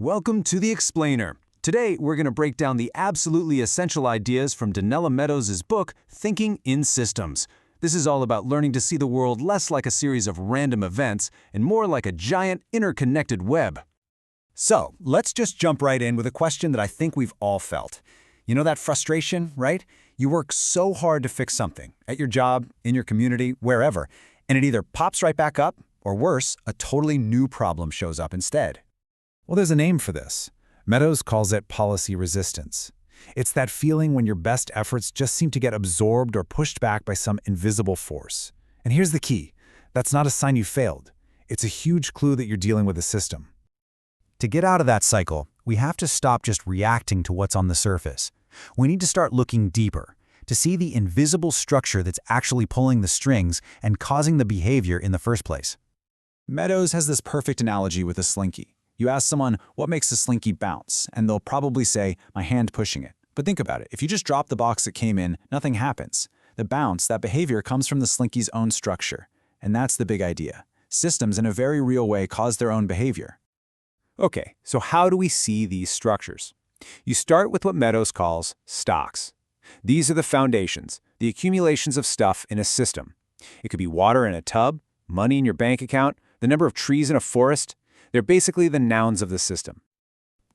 Welcome to The Explainer. Today, we're going to break down the absolutely essential ideas from Donella Meadows' book, Thinking in Systems. This is all about learning to see the world less like a series of random events and more like a giant, interconnected web. So, let's just jump right in with a question that I think we've all felt. You know that frustration, right? You work so hard to fix something, at your job, in your community, wherever, and it either pops right back up, or worse, a totally new problem shows up instead. Well, there's a name for this. Meadows calls it policy resistance. It's that feeling when your best efforts just seem to get absorbed or pushed back by some invisible force. And here's the key. That's not a sign you failed. It's a huge clue that you're dealing with a system. To get out of that cycle, we have to stop just reacting to what's on the surface. We need to start looking deeper, to see the invisible structure that's actually pulling the strings and causing the behavior in the first place. Meadows has this perfect analogy with a slinky. You ask someone, what makes a slinky bounce? And they'll probably say, my hand pushing it. But think about it. If you just drop the box it came in, nothing happens. The bounce, that behavior, comes from the slinky's own structure. And that's the big idea. Systems, in a very real way, cause their own behavior. Okay, so how do we see these structures? You start with what Meadows calls stocks. These are the foundations, the accumulations of stuff in a system. It could be water in a tub, money in your bank account, the number of trees in a forest. They're basically the nouns of the system.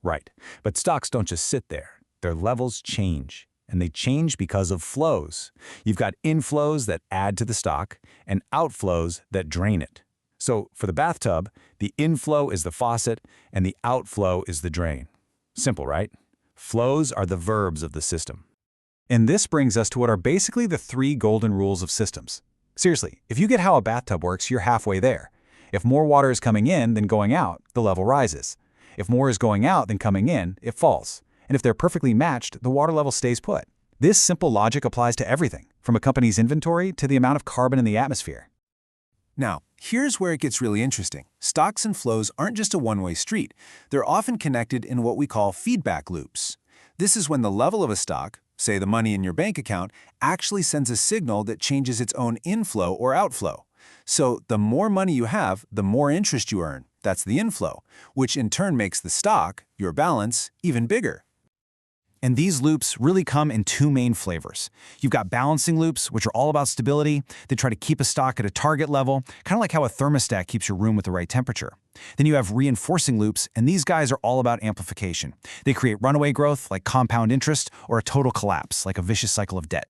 Right, but stocks don't just sit there. Their levels change, and they change because of flows. You've got inflows that add to the stock and outflows that drain it. So for the bathtub, the inflow is the faucet and the outflow is the drain. Simple, right? Flows are the verbs of the system. And this brings us to what are basically the three golden rules of systems. Seriously, if you get how a bathtub works, you're halfway there. If more water is coming in than going out, the level rises. If more is going out than coming in, it falls. And if they're perfectly matched, the water level stays put. This simple logic applies to everything, from a company's inventory to the amount of carbon in the atmosphere. Now, here's where it gets really interesting. Stocks and flows aren't just a one-way street. They're often connected in what we call feedback loops. This is when the level of a stock, say the money in your bank account, actually sends a signal that changes its own inflow or outflow. So the more money you have, the more interest you earn. That's the inflow, which in turn makes the stock, your balance, even bigger. And these loops really come in two main flavors. You've got balancing loops, which are all about stability. They try to keep a stock at a target level, kind of like how a thermostat keeps your room with the right temperature. Then you have reinforcing loops, and these guys are all about amplification. They create runaway growth, like compound interest, or a total collapse, like a vicious cycle of debt.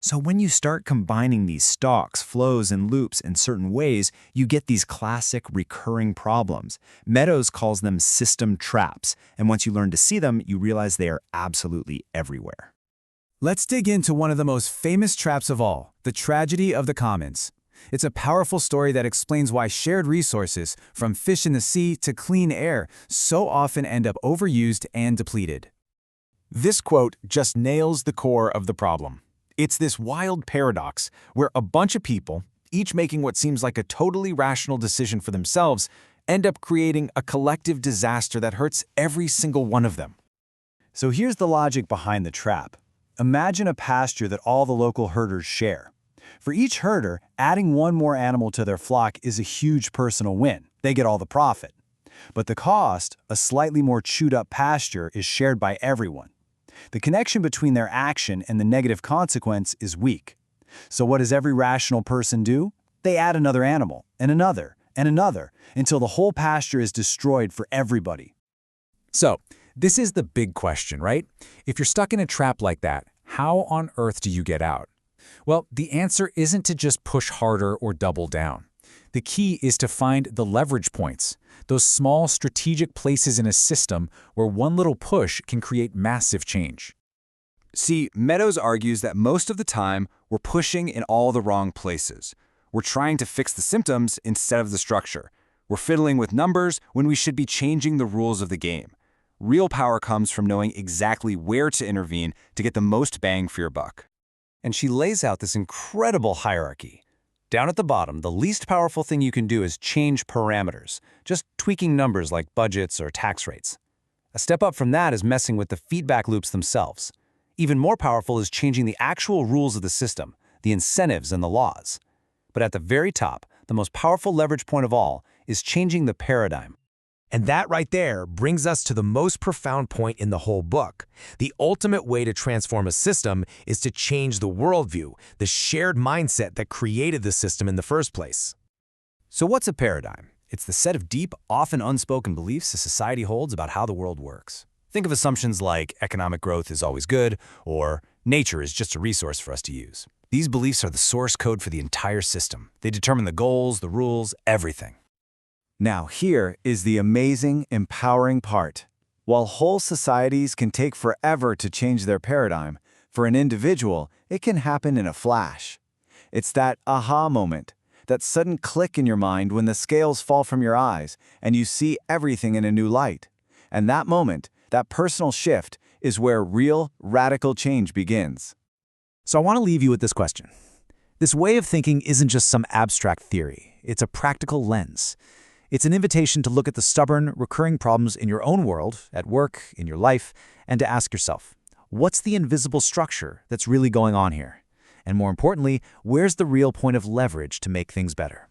So when you start combining these stocks, flows, and loops in certain ways, you get these classic recurring problems. Meadows calls them system traps, and once you learn to see them, you realize they are absolutely everywhere. Let's dig into one of the most famous traps of all, the tragedy of the commons. It's a powerful story that explains why shared resources, from fish in the sea to clean air, so often end up overused and depleted. This quote just nails the core of the problem. It's this wild paradox where a bunch of people, each making what seems like a totally rational decision for themselves, end up creating a collective disaster that hurts every single one of them. So here's the logic behind the trap. Imagine a pasture that all the local herders share. For each herder, adding one more animal to their flock is a huge personal win. They get all the profit. But the cost, a slightly more chewed-up pasture, is shared by everyone. The connection between their action and the negative consequence is weak. So what does every rational person do? They add another animal, and another, until the whole pasture is destroyed for everybody. So, this is the big question, right? If you're stuck in a trap like that, how on earth do you get out? Well, the answer isn't to just push harder or double down. The key is to find the leverage points, those small strategic places in a system where one little push can create massive change. See, Meadows argues that most of the time, we're pushing in all the wrong places. We're trying to fix the symptoms instead of the structure. We're fiddling with numbers when we should be changing the rules of the game. Real power comes from knowing exactly where to intervene to get the most bang for your buck. And she lays out this incredible hierarchy. Down at the bottom, the least powerful thing you can do is change parameters, just tweaking numbers like budgets or tax rates. A step up from that is messing with the feedback loops themselves. Even more powerful is changing the actual rules of the system, the incentives and the laws. But at the very top, the most powerful leverage point of all is changing the paradigm. And that right there brings us to the most profound point in the whole book. The ultimate way to transform a system is to change the worldview, the shared mindset that created the system in the first place. So what's a paradigm? It's the set of deep, often unspoken beliefs a society holds about how the world works. Think of assumptions like economic growth is always good, or nature is just a resource for us to use. These beliefs are the source code for the entire system. They determine the goals, the rules, everything. Now here is the amazing, empowering part. While whole societies can take forever to change their paradigm, for an individual, it can happen in a flash. It's that aha moment, that sudden click in your mind when the scales fall from your eyes and you see everything in a new light. And that moment, that personal shift, is where real, radical change begins. So I want to leave you with this question. This way of thinking isn't just some abstract theory. It's a practical lens. It's an invitation to look at the stubborn, recurring problems in your own world, at work, in your life, and to ask yourself, what's the invisible structure that's really going on here? And more importantly, where's the real point of leverage to make things better?